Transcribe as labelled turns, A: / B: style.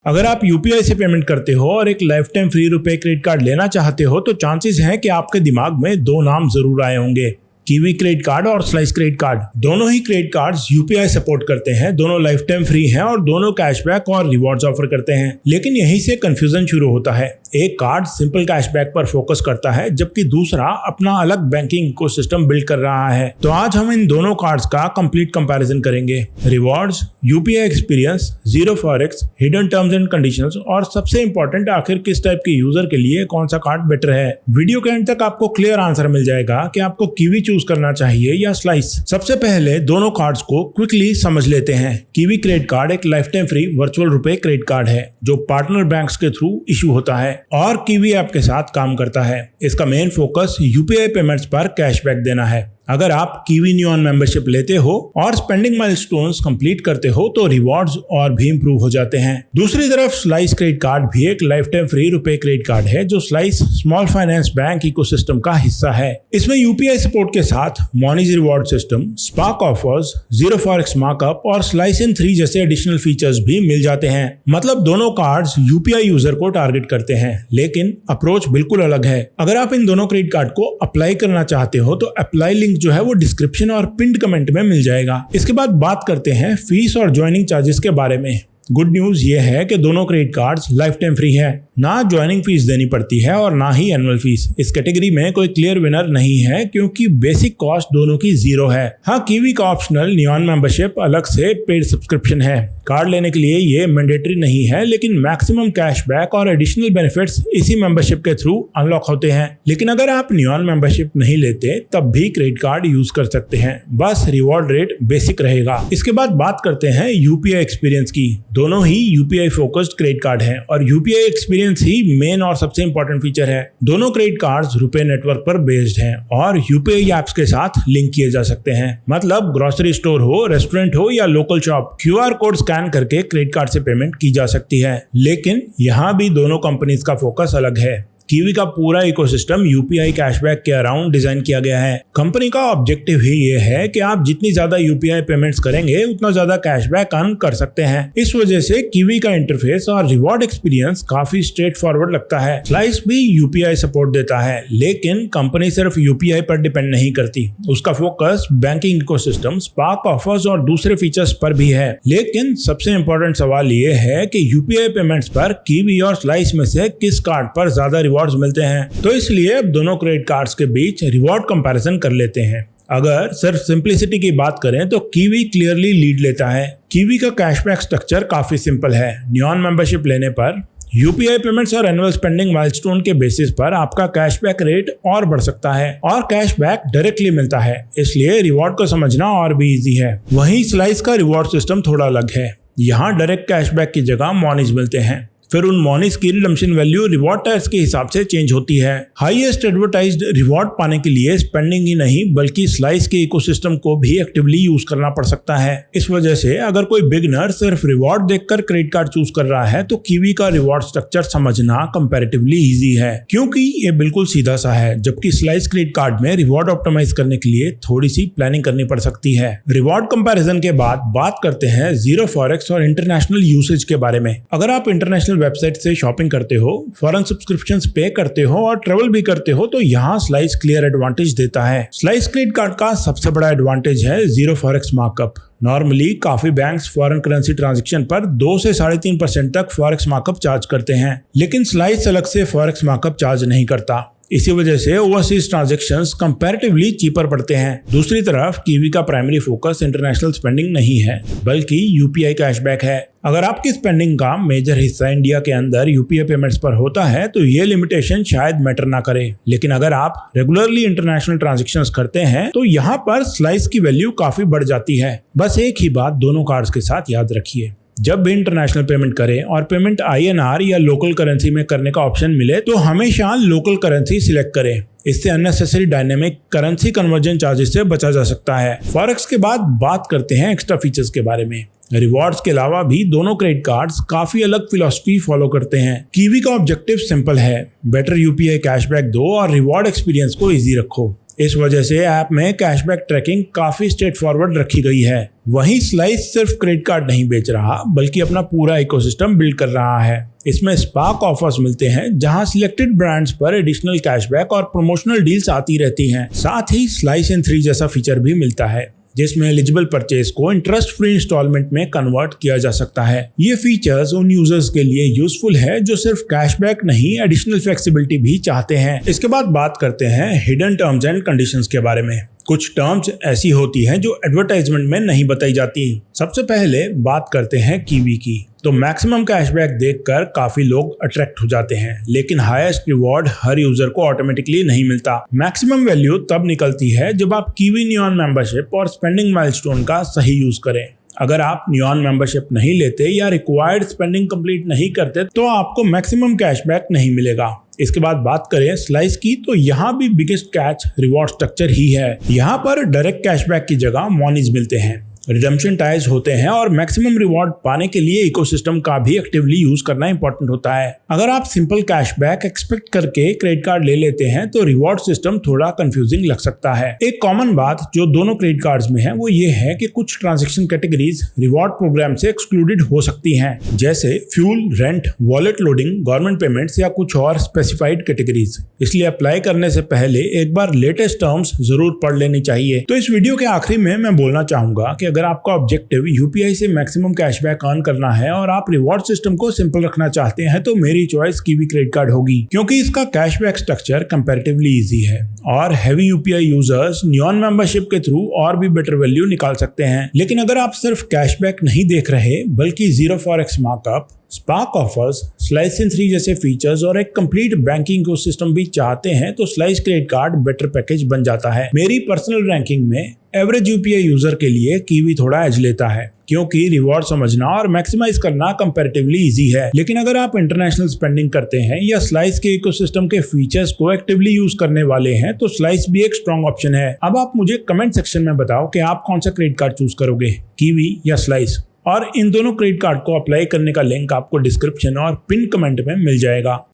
A: अगर आप यूपीआई से पेमेंट करते हो और एक lifetime free RuPay credit card लेना चाहते हो तो चांसेस हैं कि आपके दिमाग में दो नाम जरूर आए होंगे, कीवी क्रेडिट कार्ड और स्लाइस क्रेडिट कार्ड। दोनों ही क्रेडिट कार्ड्स यूपीआई सपोर्ट करते हैं, दोनों लाइफ टाइम फ्री हैं और दोनों कैशबैक और रिवॉर्ड्स ऑफर करते हैं। लेकिन यहीं से कंफ्यूजन शुरू होता है। एक कार्ड सिंपल कैशबैक पर फोकस करता है जबकि दूसरा अपना अलग बैंकिंग इकोसिस्टम बिल्ड कर रहा है। तो आज हम इन दोनों कार्ड्स का कंप्लीट कंपैरिजन करेंगे। Rewards, UPI experience, zero forex, hidden terms and conditions और सबसे इंपॉर्टेंट आखिर किस टाइप के यूजर के लिए कौन सा कार्ड बेटर है। वीडियो के एंड तक आपको क्लियर आंसर मिल जाएगा कि आपको कीवी चूज करना चाहिए या स्लाइस। सबसे पहले दोनों कार्ड्स को क्विकली समझ लेते हैं। कीवी क्रेडिट कार्ड एक लाइफ टाइम फ्री वर्चुअल रुपए क्रेडिट कार्ड है जो पार्टनर बैंक्स के थ्रू इशू होता है और कीवी ऐप के साथ काम करता है। इसका मेन फोकस यूपीआई पेमेंट्स पर कैशबैक देना है। अगर आप कीवी न्यून मेंबरशिप लेते हो और स्पेंडिंग माइलस्टोन्स कंप्लीट करते हो तो रिवॉर्ड्स और भी इंप्रूव हो जाते हैं। दूसरी तरफ स्लाइस क्रेडिट कार्ड भी एक lifetime free RuPay credit card है जो Slice small finance bank ecosystem का हिस्सा है। इसमें यूपीआई सपोर्ट के साथ monies reward system, Spark offers, zero forex markup और स्लाइस इन 3 जैसे एडिशनल फीचर्स भी मिल जाते हैं। मतलब दोनों कार्ड्स यूपीआई यूजर को टारगेट करते हैं, लेकिन अप्रोच बिल्कुल अलग है। अगर आप इन दोनों क्रेडिट कार्ड को अप्लाई करना चाहते हो तो अप्लाई लिंक जो है वो डिस्क्रिप्शन और पिंड कमेंट में मिल जाएगा। इसके बाद बात करते हैं फीस और ज्वाइनिंग चार्जेस के बारे में। गुड न्यूज ये है कि दोनों credit cards life time free है, ना ज्वाइनिंग फीस देनी पड़ती है और ना ही एनुअल फीस। इस कैटेगरी में कोई क्लियर विनर नहीं है क्योंकि बेसिक कॉस्ट दोनों की 0 है। हाँ, कीवी का ऑप्शनल न्यून मेंबरशिप अलग से पेड सब्सक्रिप्शन है। कार्ड लेने के लिए ये मैंडेटरी नहीं है, लेकिन मैक्सिमम कैशबैक और एडिशनल बेनिफिट्स इसी मेंबरशिप के थ्रू अनलॉक होते हैं। लेकिन अगर आप न्यून मेंबरशिप नहीं लेते तब भी क्रेडिट कार्ड यूज कर सकते हैं, बस रिवॉर्ड रेट बेसिक रहेगा। इसके बाद बात करते हैं यूपीआई एक्सपीरियंस की। दोनों ही यूपीआई फोकस्ड क्रेडिट कार्ड हैं और यूपीआई एक्सपीरियंस ही मेन और सबसे इंपॉर्टेंट फीचर है। दोनों क्रेडिट कार्ड्स रुपए नेटवर्क पर बेस्ड हैं और यूपीआई ऐप्स के साथ लिंक किए जा सकते हैं। मतलब ग्रोसरी स्टोर हो, रेस्टोरेंट हो या local shop, QR code scan करके क्रेडिट कार्ड से पेमेंट की जा सकती है। लेकिन यहाँ भी दोनों कंपनीज का फोकस अलग है। कीवी का पूरा इकोसिस्टम यूपीआई कैशबैक के अराउंड डिजाइन किया गया है। कंपनी का ऑब्जेक्टिव ही ये है कि आप जितनी ज्यादा यूपीआई पेमेंट्स करेंगे उतना ज्यादा कैशबैक अर्न कर सकते हैं। इस वजह से कीवी का इंटरफेस और रिवॉर्ड एक्सपीरियंस काफी स्ट्रेट फॉरवर्ड लगता है। स्लाइस भी यूपीआई सपोर्ट देता है, लेकिन कंपनी सिर्फ यूपीआई पर डिपेंड नहीं करती। उसका focus banking ecosystem, spark offers और दूसरे फीचर्स पर भी है। लेकिन सबसे इंपॉर्टेंट सवाल ये है कि यूपीआई पेमेंट्स पर कीवी और स्लाइस में से किस कार्ड पर ज्यादा रिवॉर्ड्स मिलते हैं। तो इसलिए अब दोनों क्रेडिट कार्ड्स के बीच रिवॉर्ड कंपैरिजन कर लेते हैं। अगर सिर्फ सिंपलिसिटी की बात करें तो कीवी क्लियरली लीड लेता है। कीवी का कैशबैक स्ट्रक्चर काफी सिंपल है। न्यून मेंबरशिप लेने पर यूपीआई पेमेंट्स और एनुअल स्पेंडिंग माइलस्टोन के बेसिस पर आपका कैशबैक रेट और बढ़ सकता है और कैशबैक डायरेक्टली मिलता है, इसलिए रिवॉर्ड को समझना और भी इजी है। वहीं स्लाइस का रिवॉर्ड सिस्टम थोड़ा अलग है। यहाँ डायरेक्ट कैशबैक की जगह मॉनीज मिलते हैं, फिर उन मॉनीज की रिडम्पशन वैल्यू रिवॉर्ड टायर्स के हिसाब से चेंज होती है। हाईएस्ट एडवर्टाइज्ड रिवॉर्ड पाने के लिए स्पेंडिंग ही नहीं बल्कि स्लाइस के इकोसिस्टम को भी एक्टिवली यूज करना पड़ सकता है। इस वजह से अगर कोई बिगिनर सिर्फ रिवॉर्ड देखकर क्रेडिट कार्ड चूज कर रहा है तो कीवी का रिवॉर्ड स्ट्रक्चर समझना कंपैरेटिवली इजी है क्योंकि ये बिल्कुल सीधा सा है, जबकि स्लाइस क्रेडिट कार्ड में रिवॉर्ड ऑप्टिमाइज करने के लिए थोड़ी सी प्लानिंग करनी पड़ सकती है। रिवॉर्ड कंपैरिजन के बाद बात करते हैं जीरो फॉरेक्स और इंटरनेशनल यूसेज के बारे में। अगर आप इंटरनेशनल वेबसाइट से शॉपिंग करते हो, फॉरेन सब्सक्रिप्शंस पे करते हो और ट्रेवल भी करते हो तो यहाँ स्लाइस क्लियर एडवांटेज देता है। स्लाइस क्रेडिट कार्ड का सबसे बड़ा एडवांटेज है जीरो फॉरेक्स मार्कअप। नॉर्मली काफी बैंक्स फॉरेन करेंसी ट्रांजैक्शन पर 2 से 3.5% तक फॉरेक्स मार्कअप चार्ज करते हैं, लेकिन स्लाइस अलग से फॉरेक्स मार्कअप चार्ज नहीं करता। इसी वजह से ओवरसीज ट्रांजैक्शंस कंपैरेटिवली चीपर पड़ते हैं। दूसरी तरफ कीवी का प्राइमरी फोकस इंटरनेशनल स्पेंडिंग नहीं है बल्कि यूपीआई कैशबैक है। अगर आपकी स्पेंडिंग का मेजर हिस्सा इंडिया के अंदर यूपीआई पेमेंट्स पर होता है तो ये लिमिटेशन शायद मैटर ना करे, लेकिन अगर आप रेगुलरली इंटरनेशनल ट्रांजैक्शंस करते हैं तो यहाँ पर स्लाइस की वैल्यू काफी बढ़ जाती है। बस एक ही बात दोनों कार्ड्स के साथ याद रखिए, जब भी इंटरनेशनल पेमेंट करें और पेमेंट आईएनआर या लोकल करेंसी में करने का ऑप्शन मिले तो हमेशा लोकल करेंसी सिलेक्ट करें। इससे unnecessary dynamic currency conversion charges से बचा जा सकता है। फॉरेक्स के बाद बात करते हैं एक्स्ट्रा फीचर्स के बारे में। रिवॉर्ड्स के अलावा भी दोनों क्रेडिट कार्ड्स काफी अलग फिलॉसफी फॉलो करते हैं। कीवी का ऑब्जेक्टिव सिंपल है, बेटर यूपीआई कैशबैक दो और रिवॉर्ड एक्सपीरियंस को इजी रखो। इस वजह से ऐप में कैशबैक ट्रैकिंग काफी स्ट्रेट फॉरवर्ड रखी गई है। वहीं स्लाइस सिर्फ क्रेडिट कार्ड नहीं बेच रहा बल्कि अपना पूरा इकोसिस्टम बिल्ड कर रहा है। इसमें स्पार्क ऑफर्स मिलते हैं जहां सिलेक्टेड ब्रांड्स पर एडिशनल कैशबैक और प्रमोशनल डील्स आती रहती हैं। साथ ही स्लाइस इन 3 जैसा फीचर भी मिलता है जिसमें एलिजिबल परचेज को इंटरेस्ट फ्री इंस्टॉलमेंट में कन्वर्ट किया जा सकता है। ये फीचर्स उन यूजर्स के लिए यूजफुल है जो सिर्फ कैशबैक नहीं एडिशनल फ्लेक्सिबिलिटी भी चाहते हैं। इसके बाद बात करते हैं हिडन टर्म्स एंड कंडीशंस के बारे में। कुछ टर्म्स ऐसी होती हैं जो एडवर्टाइजमेंट में नहीं बताई जाती। सबसे पहले बात करते हैं कीवी की। तो मैक्सिमम कैशबैक देखकर काफी लोग अट्रैक्ट हो जाते हैं, लेकिन हाईएस्ट रिवॉर्ड हर यूजर को ऑटोमेटिकली नहीं मिलता। मैक्सिमम वैल्यू तब निकलती है जब आप कीवी नियॉन मेंबरशिप और स्पेंडिंग माइलस्टोन का सही यूज करें। अगर आप नियॉन मेंबरशिप नहीं लेते या रिक्वायर्ड स्पेंडिंग कंप्लीट नहीं करते तो आपको मैक्सिमम कैशबैक नहीं मिलेगा। इसके बाद बात करें स्लाइस की, तो यहाँ भी बिगेस्ट कैच रिवॉर्ड स्ट्रक्चर ही है। यहाँ पर डायरेक्ट कैशबैक की जगह मॉनीज मिलते हैं, रिडेम्पशन टाइज होते हैं और मैक्सिमम रिवॉर्ड पाने के लिए इकोसिस्टम का भी एक्टिवली यूज करना इंपॉर्टेंट होता है। अगर आप सिंपल कैशबैक एक्सपेक्ट करके क्रेडिट कार्ड ले लेते हैं तो रिवॉर्ड सिस्टम थोड़ा कंफ्यूजिंग लग सकता है। एक कॉमन बात जो दोनों क्रेडिट कार्ड्स में है वो ये है कि कुछ ट्रांजैक्शन कैटेगरीज रिवॉर्ड प्रोग्राम से एक्सक्लूडेड हो सकती हैं, जैसे fuel, rent, wallet loading, government payments या कुछ और स्पेसिफाइड कैटेगरीज। इसलिए अप्लाई करने से पहले एक बार लेटेस्ट टर्म्स जरूर पढ़ लेनी चाहिए। तो इस वीडियो के आखिरी में मैं बोलना चाहूंगा कि अगर आपका ऑब्जेक्टिव यूपीआई से मैक्सिमम कैशबैक अर्न करना है और आप रिवॉर्ड सिस्टम को सिंपल रखना चाहते हैं तो मेरी चॉइस कीवी क्रेडिट कार्ड होगी, क्योंकि इसका कैशबैक स्ट्रक्चर कंपैरेटिवली इजी है और heavy UPI users neon membership के थ्रू और भी बेटर वैल्यू निकाल सकते हैं। लेकिन अगर आप सिर्फ कैशबैक नहीं देख रहे बल्कि 0 forex markup, Spark offers, Slice in 3 जैसे फीचर्स और एक कंप्लीट बैंकिंग इकोसिस्टम भी चाहते हैं तो slice credit card better package बन जाता है। मेरी पर्सनल रैंकिंग में एवरेज यूपीआई यूजर के लिए कीवी थोड़ा एज लेता है, क्योंकि रिवॉर्ड समझना और मैक्सिमाइज करना कंपैरेटिवली इजी है। लेकिन अगर आप इंटरनेशनल स्पेंडिंग करते हैं या स्लाइस के इकोसिस्टम के फीचर्स को एक्टिवली यूज करने वाले हैं तो स्लाइस भी एक स्ट्रॉन्ग ऑप्शन है। अब आप मुझे कमेंट सेक्शन में बताओ कि आप कौन सा क्रेडिट कार्ड चूज करोगे, कीवी या स्लाइस, और इन दोनों क्रेडिट कार्ड को अप्लाई करने का लिंक आपको डिस्क्रिप्शन और पिन कमेंट में मिल जाएगा।